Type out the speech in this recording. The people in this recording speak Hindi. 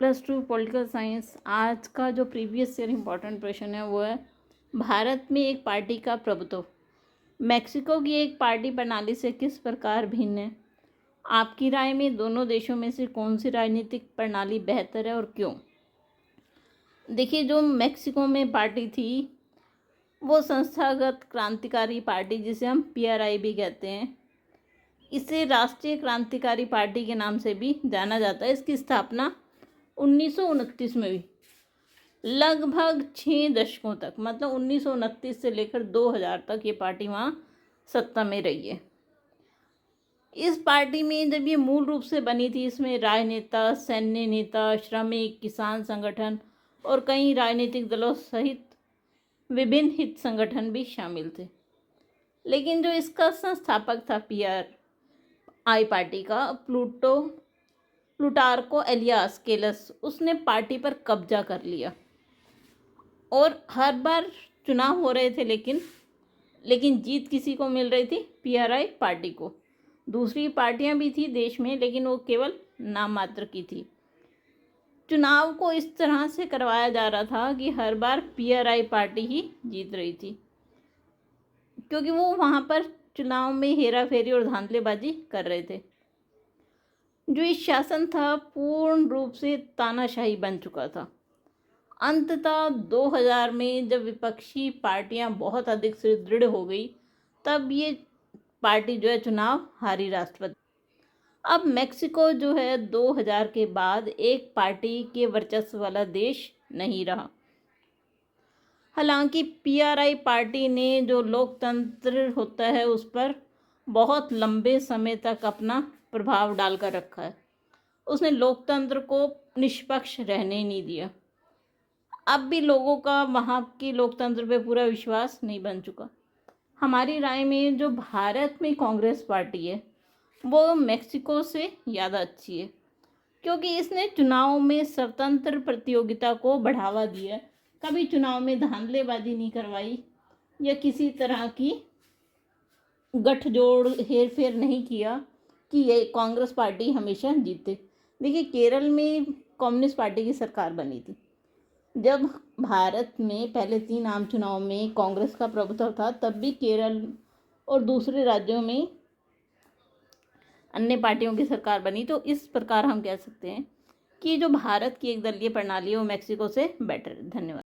+2 पॉलिटिकल साइंस। आज का जो प्रीवियस ईयर इम्पोर्टेंट क्वेश्चन है वो है, भारत में एक पार्टी का प्रभुत्व मैक्सिको की एक पार्टी प्रणाली से किस प्रकार भिन्न है? आपकी राय में दोनों देशों में से कौन सी राजनीतिक प्रणाली बेहतर है और क्यों? देखिए, जो मैक्सिको में पार्टी थी वो संस्थागत क्रांतिकारी पार्टी, जिसे हम PRI भी कहते हैं, इसे राष्ट्रीय क्रांतिकारी पार्टी के नाम से भी जाना जाता है। इसकी स्थापना 1929 में हुई। लगभग 6 दशकों तक, मतलब 1929 से लेकर 2000 तक ये पार्टी वहाँ सत्ता में रही है। इस पार्टी में जब ये मूल रूप से बनी थी, इसमें राजनेता, सैन्य नेता, श्रमिक, किसान संगठन और कई राजनीतिक दलों सहित विभिन्न हित संगठन भी शामिल थे। लेकिन जो इसका संस्थापक था PRI पार्टी का, प्लूटार्को एलियास केलस, उसने पार्टी पर कब्जा कर लिया और हर बार चुनाव हो रहे थे, लेकिन जीत किसी को मिल रही थी? PRI पार्टी को। दूसरी पार्टियां भी थी देश में, लेकिन वो केवल नाम मात्र की थी। चुनाव को इस तरह से करवाया जा रहा था कि हर बार PRI पार्टी ही जीत रही थी, क्योंकि वो वहाँ पर चुनाव में हेरा फेरी और धांधलेबाजी कर रहे थे। जो इस शासन था पूर्ण रूप से तानाशाही बन चुका था। अंततः 2000 में जब विपक्षी पार्टियां बहुत अधिक सुदृढ़ हो गई, तब ये पार्टी जो है चुनाव हारी राष्ट्रपति। अब मैक्सिको जो है 2000 के बाद एक पार्टी के वर्चस्व वाला देश नहीं रहा। हालांकि PRI पार्टी ने जो लोकतंत्र होता है उस पर बहुत लंबे समय तक अपना प्रभाव डालकर रखा है। उसने लोकतंत्र को निष्पक्ष रहने नहीं दिया। अब भी लोगों का वहाँ की लोकतंत्र पे पूरा विश्वास नहीं बन चुका। हमारी राय में जो भारत में कांग्रेस पार्टी है वो मैक्सिको से ज़्यादा अच्छी है, क्योंकि इसने चुनाव में स्वतंत्र प्रतियोगिता को बढ़ावा दिया। कभी चुनाव में धांधलेबाजी नहीं करवाई या किसी तरह की गठजोड़ हेरफेर नहीं किया कि ये कांग्रेस पार्टी हमेशा जीते। देखिए, केरल में कम्युनिस्ट पार्टी की सरकार बनी थी। जब भारत में पहले 3 आम चुनाव में कांग्रेस का प्रभुत्व था, तब भी केरल और दूसरे राज्यों में अन्य पार्टियों की सरकार बनी। तो इस प्रकार हम कह सकते हैं कि जो भारत की एक दलीय प्रणाली है वो मैक्सिको से बेटर है। धन्यवाद।